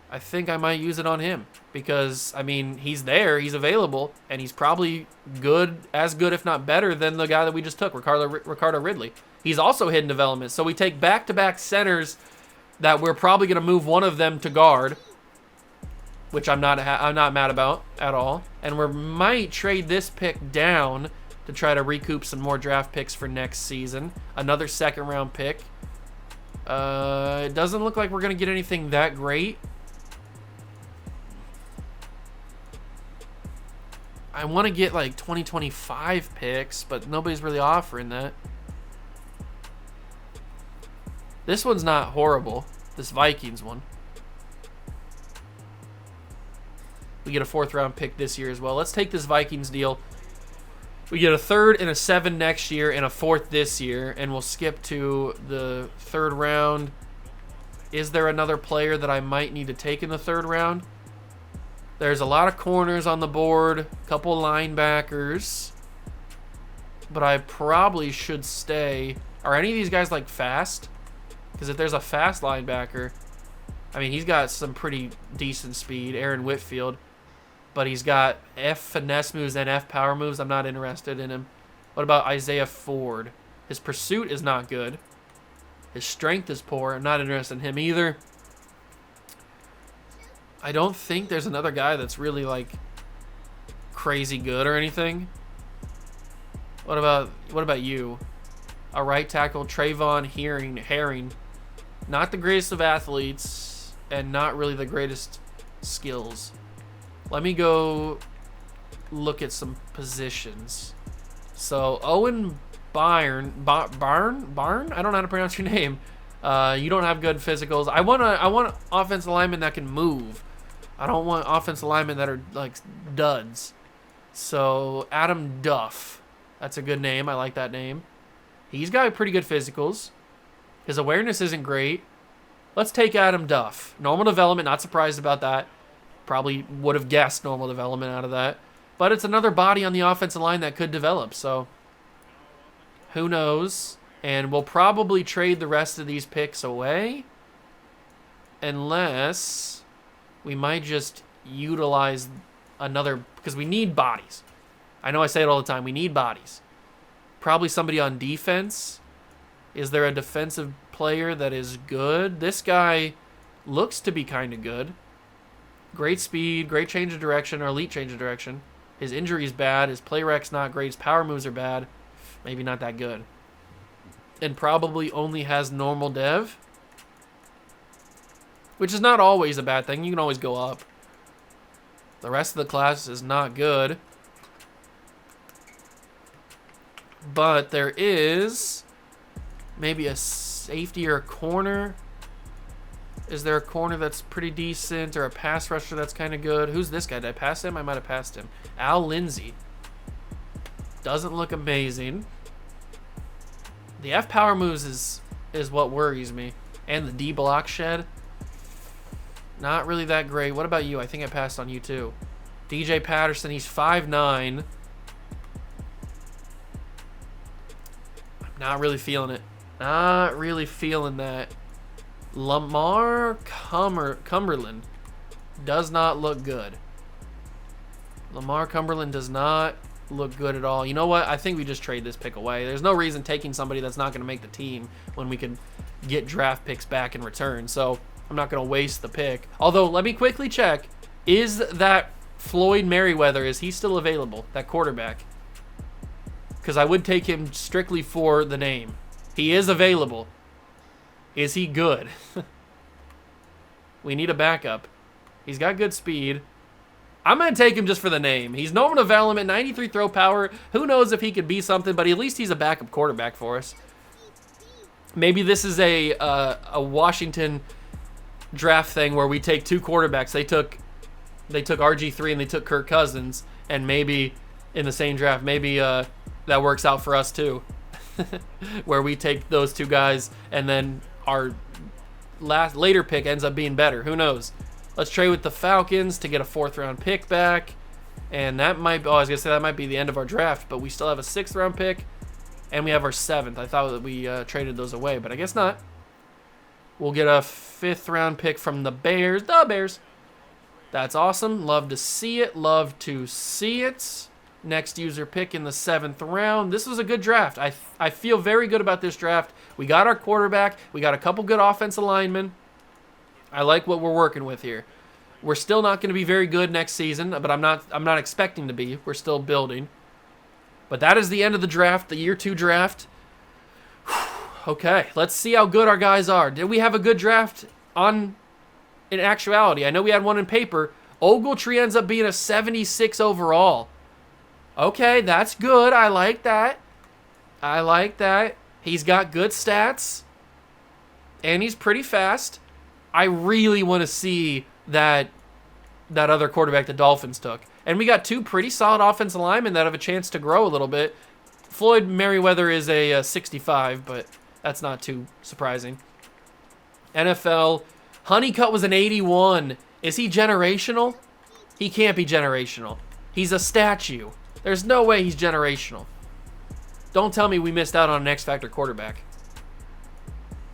I think I might use it on him because, I mean, he's there, he's available, and he's probably good, as good if not better than the guy that we just took, Ricardo Ridley. He's also hidden development. So we take back-to-back centers that we're probably going to move one of them to guard, which I'm not mad about at all. And we might trade this pick down to try to recoup some more draft picks for next season. Another second-round pick. It doesn't look like we're going to get anything that great. I want to get like 2025 picks, but nobody's really offering that. This one's not horrible, this Vikings one. We get a 4th round pick this year as well. Let's take this Vikings deal. We get a 3rd and a 7 next year and a 4th this year, and we'll skip to the 3rd round. Is there another player that I might need to take in the 3rd round? There's a lot of corners on the board, a couple linebackers, but I probably should stay. Are any of these guys like fast? Because if there's a fast linebacker, I mean, he's got some pretty decent speed. Aaron Whitfield. but he's got F finesse moves and F power moves. I'm not interested in him. What about Isaiah Ford? His pursuit is not good. His strength is poor. I'm not interested in him either. I don't think there's another guy that's really like crazy good or anything. What about you? A right tackle, Trayvon Herring. Not the greatest of athletes and not really the greatest skills. Let me go look at some positions. So Owen Barn? I don't know how to pronounce your name. You don't have good physicals. I want offensive linemen that can move. I don't want offensive linemen that are like duds. So Adam Duff. That's a good name. I like that name. He's got pretty good physicals. His awareness isn't great. Let's take Adam Duff. Normal development, not surprised about that. Probably would have guessed normal development out of that. But it's another body on the offensive line that could develop, so who knows? And we'll probably trade the rest of these picks away. Unless we might just utilize another, because we need bodies. I know I say it all the time. We need bodies. Probably somebody on defense. Is there a defensive player that is good? This guy looks to be kind of good. Great speed, great change of direction, or elite change of direction. His injury is bad. His play rec's not great. His power moves are bad. Maybe not that good. And probably only has normal dev. Which is not always a bad thing. You can always go up. The rest of the class is not good. But there is maybe a safety or a corner. Is there a corner that's pretty decent or a pass rusher that's kind of good? Who's this guy? Did I pass him? I might have passed him. Al Lindsay. Doesn't look amazing. The F power moves is what worries me. And the D block shed. Not really that great. What about you? I think I passed on you too. DJ Patterson, he's 5'9". I'm not really feeling it. Not really feeling that. Lamar Cumberland does not look good. Lamar Cumberland does not look good at all. You know what? I think we just trade this pick away. There's no reason taking somebody that's not going to make the team when we can get draft picks back in return. So I'm not going to waste the pick. Although, let me quickly check. Is that Floyd Merriweather, is he still available? That quarterback? Because I would take him strictly for the name. He is available. Is he good? We need a backup. He's got good speed. I'm going to take him just for the name. He's normal development, 93 throw power. Who knows if he could be something, but at least he's a backup quarterback for us. Maybe this is a Washington draft thing where we take two quarterbacks. They took RG3 and they took Kirk Cousins, and maybe in the same draft, maybe that works out for us too. Where we take those two guys and then our later pick ends up being better. Who knows? Let's trade with the Falcons to get a 4th round pick back. And that might, I was going to say that might be the end of our draft, but we still have a 6th round pick and we have our 7th. I thought that we traded those away, but I guess not. We'll get a 5th round pick from the Bears. The Bears. That's awesome. Love to see it. Love to see it. Next user pick in the 7th round. This was a good draft. I feel very good about this draft. We got our quarterback. We got a couple good offensive linemen. I like what we're working with here. We're still not going to be very good next season, but I'm not expecting to be. We're still building. But that is the end of the draft, the year 2 draft. Okay, let's see how good our guys are. Did we have a good draft in actuality? I know we had one in paper. Ogletree ends up being a 76 overall. Okay, that's good. I like that. I like that. He's got good stats. And he's pretty fast. I really want to see that other quarterback the Dolphins took. And we got 2 pretty solid offensive linemen that have a chance to grow a little bit. Floyd Merriweather is a 65, but that's not too surprising. NFL. Honeycutt was an 81. Is he generational? He can't be generational. He's a statue. There's no way he's generational. Don't tell me we missed out on an X-Factor quarterback.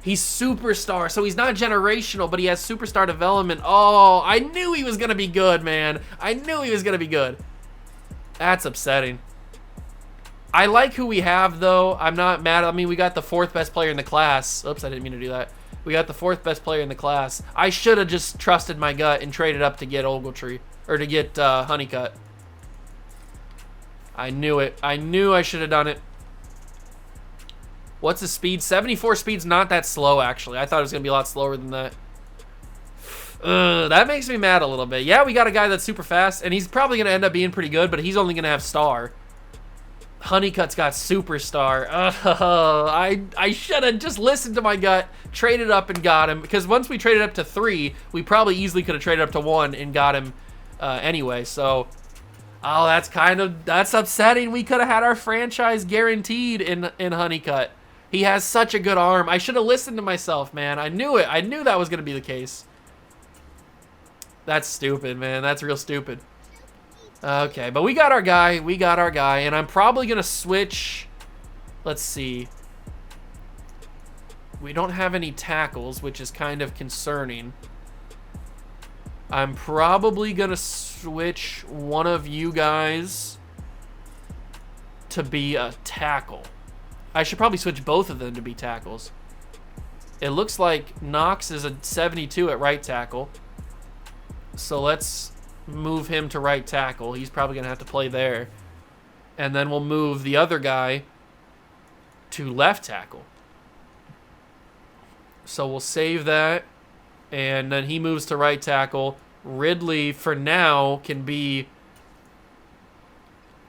He's superstar, so he's not generational, but he has superstar development. Oh, I knew he was going to be good, man. I knew he was going to be good. That's upsetting. I like who we have, though. I'm not mad. I mean, we got the 4th best player in the class. Oops, I didn't mean to do that. We got the 4th best player in the class. I should have just trusted my gut and traded up to get Ogletree, or to get Honeycutt. I knew it. I knew I should have done it. What's his speed? 74 speed's not that slow, actually. I thought it was going to be a lot slower than that. That makes me mad a little bit. Yeah, we got a guy that's super fast, and he's probably going to end up being pretty good, but he's only going to have star. Honeycutt's got superstar. I should have just listened to my gut, traded up and got him, because once we traded up to 3, we probably easily could have traded up to 1 and got him anyway, so... Oh, that's upsetting. We could have had our franchise guaranteed in Honeycutt. He has such a good arm. I should have listened to myself, man. I knew it. I knew that was going to be the case. That's stupid, man. That's real stupid. Okay, but we got our guy. We got our guy, and I'm probably going to switch. Let's see. We don't have any tackles, which is kind of concerning. I'm probably going to switch one of you guys to be a tackle. I should probably switch both of them to be tackles. It looks like Knox is a 72 at right tackle. So let's move him to right tackle. He's probably going to have to play there. And then we'll move the other guy to left tackle. So we'll save that. And then he moves to right tackle. Ridley, for now, can be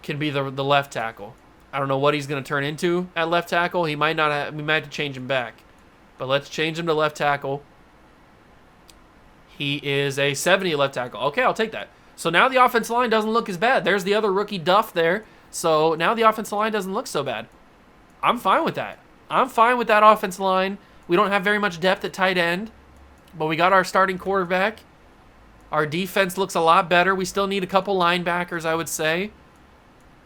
the left tackle. I don't know what he's going to turn into at left tackle. He might not have, we might have to change him back. But let's change him to left tackle. He is a 70 left tackle. Okay, I'll take that. So now the offensive line doesn't look as bad. There's the other rookie Duff there. So now the offensive line doesn't look so bad. I'm fine with that. I'm fine with that offensive line. We don't have very much depth at tight end, but we got our starting quarterback. Our defense looks a lot better. We still need a couple linebackers, I would say.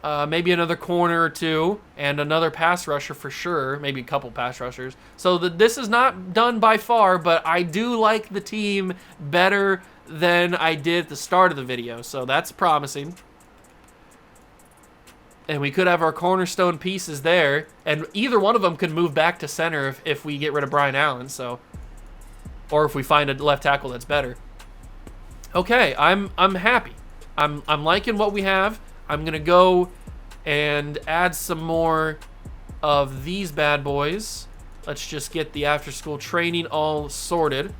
Maybe another corner or two, and another pass rusher for sure. Maybe a couple pass rushers. So this is not done by far, but I do like the team better than I did at the start of the video. So that's promising. And we could have our cornerstone pieces there, and either one of them could move back to center if we get rid of Brian Allen. So, or if we find a left tackle that's better. Okay, I'm happy. I'm liking what we have. I'm gonna go and add some more of these bad boys. Let's just get the after-school training all sorted,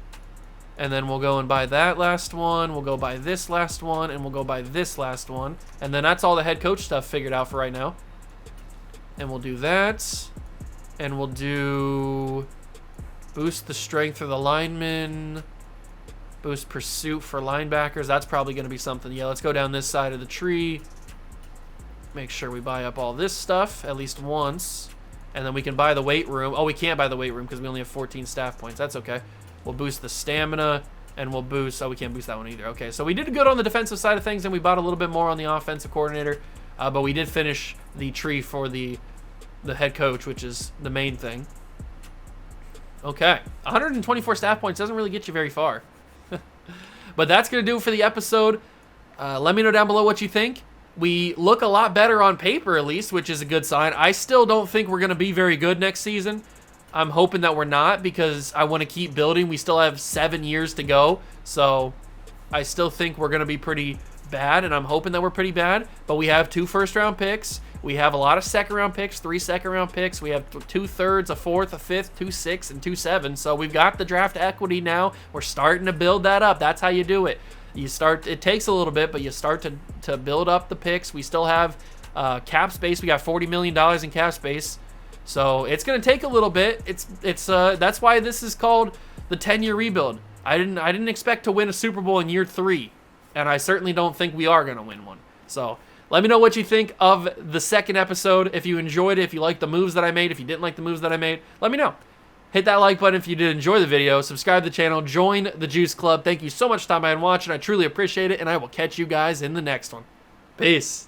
and then we'll go and buy that last one. We'll go buy this last one, and we'll go buy this last one, and then that's all the head coach stuff figured out for right now. And we'll do that, and we'll do boost the strength for the linemen. Boost pursuit for linebackers. That's probably going to be something. Yeah, let's go down this side of the tree. Make sure we buy up all this stuff at least once. And then we can buy the weight room. Oh, we can't buy the weight room because we only have 14 staff points. That's okay. We'll boost the stamina, and we'll boost... Oh, we can't boost that one either. Okay, so we did good on the defensive side of things, and we bought a little bit more on the offensive coordinator. But we did finish the tree for the head coach, which is the main thing. Okay. 124 staff points doesn't really get you very far. But that's going to do it for the episode. Let me know down below what you think. We look a lot better on paper, at least, which is a good sign. I still don't think we're going to be very good next season. I'm hoping that we're not because I want to keep building. We still have 7 years to go. So I still think we're going to be pretty bad, and I'm hoping that we're pretty bad. But we have 2 first-round picks. We have a lot of second-round picks, 3 second-round picks. We have 2/3, a 4th, a 5th, 2 6, and 2 7. So we've got the draft equity now. We're starting to build that up. That's how you do it. You start. It takes a little bit, but you start to build up the picks. We still have cap space. We got $40 million in cap space. So it's going to take a little bit. That's why this is called the 10-year rebuild. I didn't expect to win a Super Bowl in year 3, and I certainly don't think we are going to win one. So let me know what you think of the second episode. If you enjoyed it, if you liked the moves that I made, if you didn't like the moves that I made, let me know. Hit that like button if you did enjoy the video. Subscribe to the channel. Join the Juice Club. Thank you so much for stopping by and watching. I truly appreciate it, and I will catch you guys in the next one. Peace.